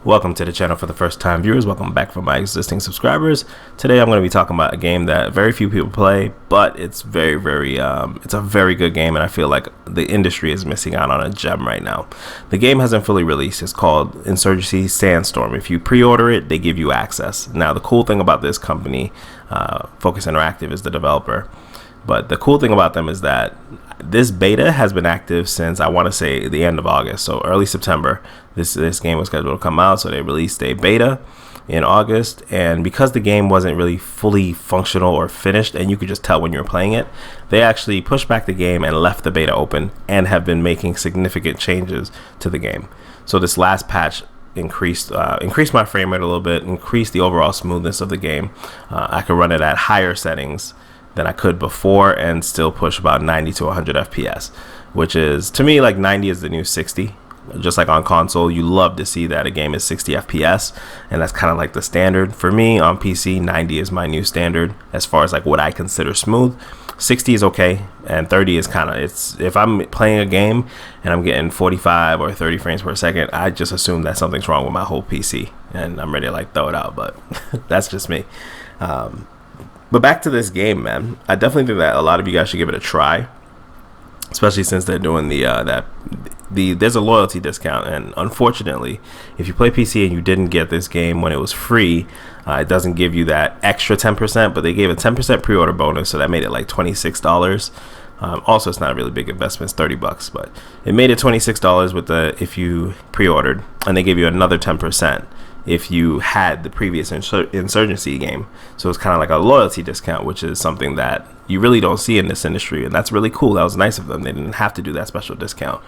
Welcome to the channel for the first time viewers. Welcome back for my existing subscribers. Today I'm going to be talking about a game that very few people play, but it's it's a very good game, and I feel like the industry is missing out on a gem right now. The game hasn't fully released. It's called Insurgency Sandstorm. If you pre-order it, they give you access. Now, the cool thing about this company, Focus Interactive is the developer, but the cool thing about them is that this beta has been active since, I want to say, the end of August, so early September. This game was scheduled to come out, so they released a beta in August, and because the game wasn't really fully functional or finished, and you could just tell when you were playing it, they actually pushed back the game and left the beta open and have been making significant changes to the game. So this last patch increased my frame rate a little bit, increased the overall smoothness of the game. I could run it at higher settings than I could before and still push about 90 to 100 FPS, which is, to me, like 90 is the new 60. Just like on console, you love to see that a game is 60 FPS, and that's kind of like the standard. For me, on PC, 90 is my new standard as far as like what I consider smooth. 60 is okay, and 30 is kind of, it's, if I'm playing a game and I'm getting 45 or 30 frames per second, I just assume that something's wrong with my whole PC, and I'm ready to like throw it out, but that's just me. But back to this game, man. I definitely think that a lot of you guys should give it a try, especially since they're doing there's a loyalty discount, and unfortunately, if you play PC and you didn't get this game when it was free, it doesn't give you that extra 10%, but they gave a 10% pre-order bonus, so that made it like $26. Also, it's not a really big investment, it's $30, but it made it $26 with if you pre-ordered, and they gave you another 10% if you had the previous Insurgency game. So it's kind of like a loyalty discount, which is something that you really don't see in this industry, and that's really cool. That was nice of them. They didn't have to do that special discount.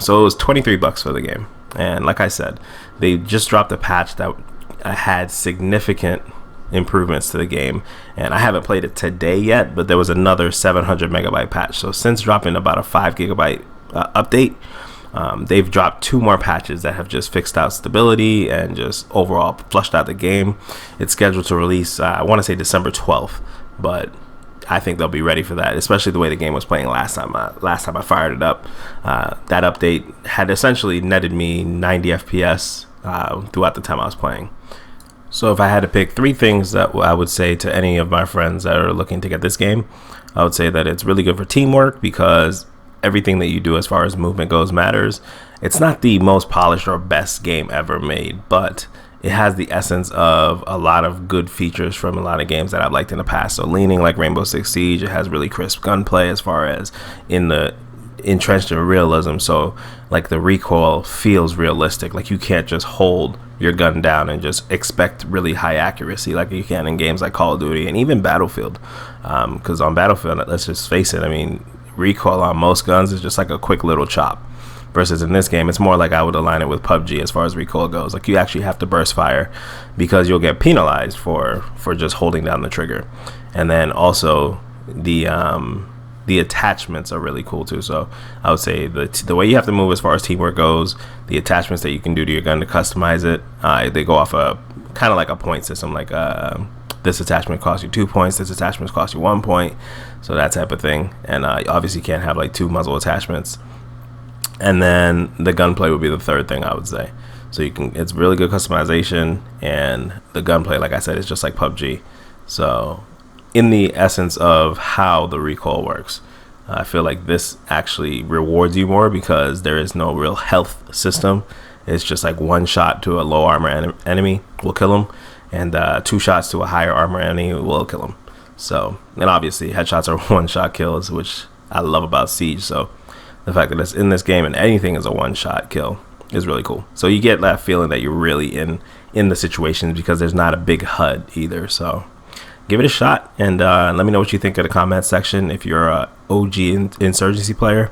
So it was $23 for the game, and like I said, they just dropped a patch that had significant improvements to the game, and I haven't played it today yet, but there was another 700 megabyte patch. So since dropping about a 5 gigabyte update, they've dropped 2 more patches that have just fixed out stability and just overall flushed out the game. It's scheduled to release, I want to say December 12th, but I think they'll be ready for that, especially the way the game was playing last time I fired it up. That update had essentially netted me 90 FPS throughout the time I was playing. So if I had to pick 3 things that I would say to any of my friends that are looking to get this game, I would say that it's really good for teamwork, because everything that you do as far as movement goes matters. It's not the most polished or best game ever made, but it has the essence of a lot of good features from a lot of games that I've liked in the past. So leaning like Rainbow Six Siege, it has really crisp gunplay as far as entrenched in realism. So like the recoil feels realistic. Like you can't just hold your gun down and just expect really high accuracy like you can in games like Call of Duty and even Battlefield. Because on Battlefield, let's just face it, I mean, recoil on most guns is just like a quick little chop, versus in this game it's more like I would align it with PUBG as far as recoil goes. Like you actually have to burst fire because you'll get penalized for just holding down the trigger. And then also the attachments are really cool too. So I would say the way you have to move as far as teamwork goes, the attachments that you can do to your gun to customize it, they go off a kind of like a point system, like this attachment costs you 2 points, this attachment costs you 1 point, so that type of thing. And obviously you can't have like 2 muzzle attachments. And then the gunplay would be the third thing I would say. So it's really good customization, and the gunplay, like I said, is just like PUBG. So in the essence of how the recoil works, I feel like this actually rewards you more, because there is no real health system. It's just like 1 shot to a low armor enemy will kill him, and 2 shots to a higher armor enemy will kill him. So, and obviously headshots are 1-shot kills, which I love about Siege. So the fact that it's in this game and anything is a 1-shot kill is really cool. So you get that feeling that you're really in the situations, because there's not a big HUD either. So give it a shot, and let me know what you think in the comment section if you're a OG Insurgency player.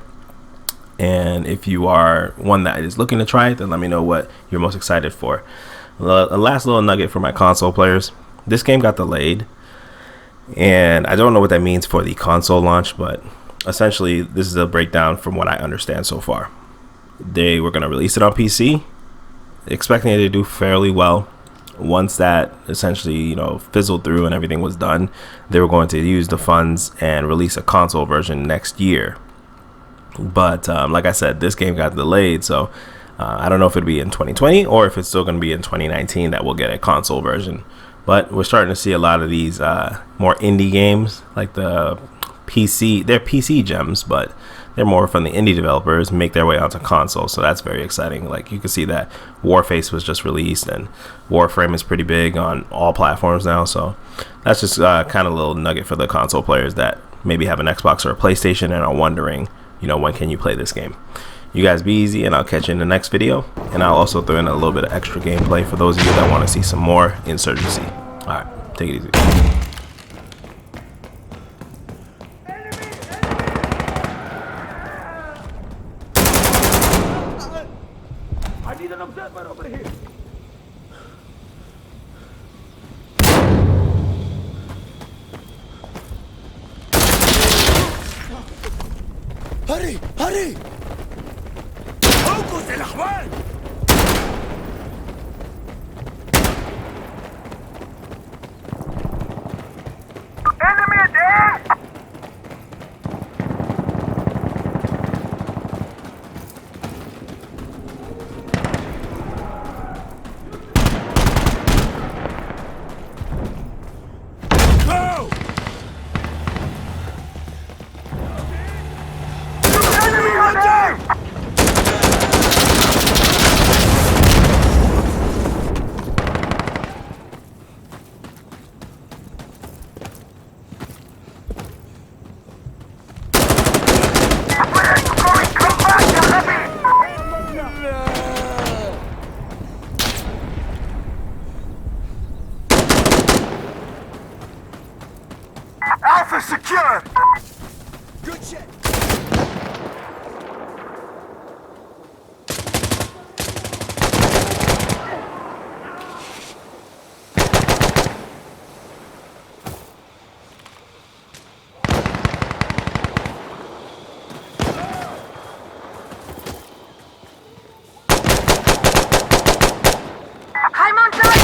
And if you are one that is looking to try it, then let me know what you're most excited for. A last little nugget for my console players. This game got delayed, and I don't know what that means for the console launch, but essentially this is a breakdown from what I understand so far. They were going to release it on PC, expecting it to do fairly well. Once that essentially, fizzled through and everything was done, they were going to use the funds and release a console version next year. But like I said, this game got delayed, so I don't know if it'll be in 2020 or if it's still going to be in 2019 that we'll get a console version. But we're starting to see a lot of these more indie games, like the PC. They're PC gems, but they're more from the indie developers, make their way onto console. So that's very exciting. Like you can see that Warface was just released, and Warframe is pretty big on all platforms now. So that's just kind of a little nugget for the console players that maybe have an Xbox or a PlayStation and are wondering, when can you play this game. You guys be easy, and I'll catch you in the next video. And I'll also throw in a little bit of extra gameplay for those of you that want to see some more Insurgency. All right, take it easy. I need an observer over here. Hurry! Hurry! انقذ الاخوان! Enemy there! Go! Enemy hunting! Alpha secure! Good shit! I'm on target!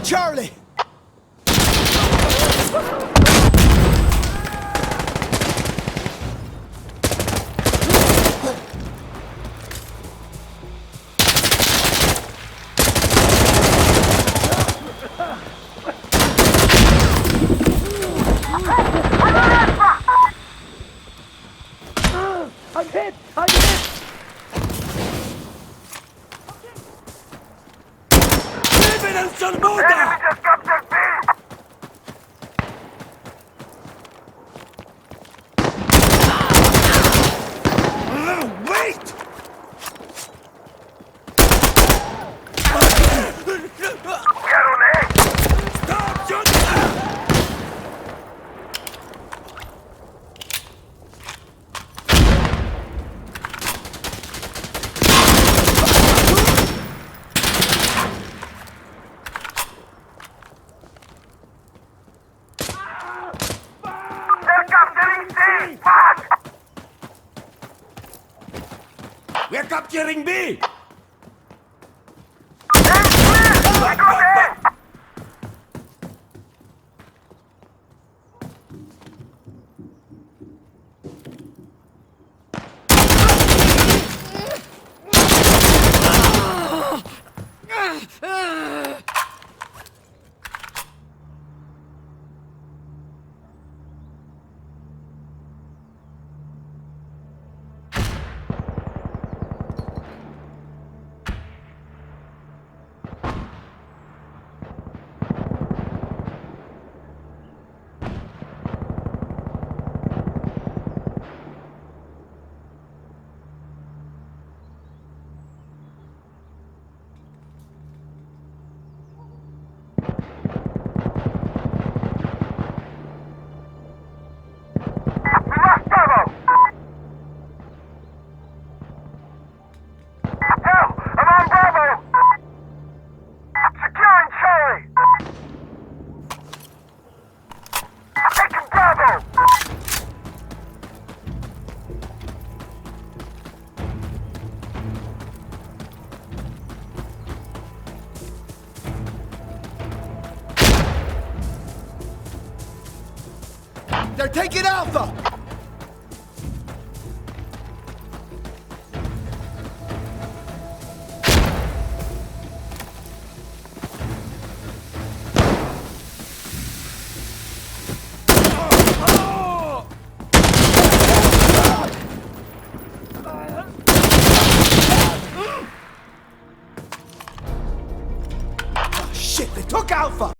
Charlie! I'm hit! I'm hit! Evidence on border! Enemy just captured B! Wait! Get on it! Stop shooting! They're capturing C! Fuck! We're capturing B! I got it! They're taking Alpha! Shit, they took Alpha!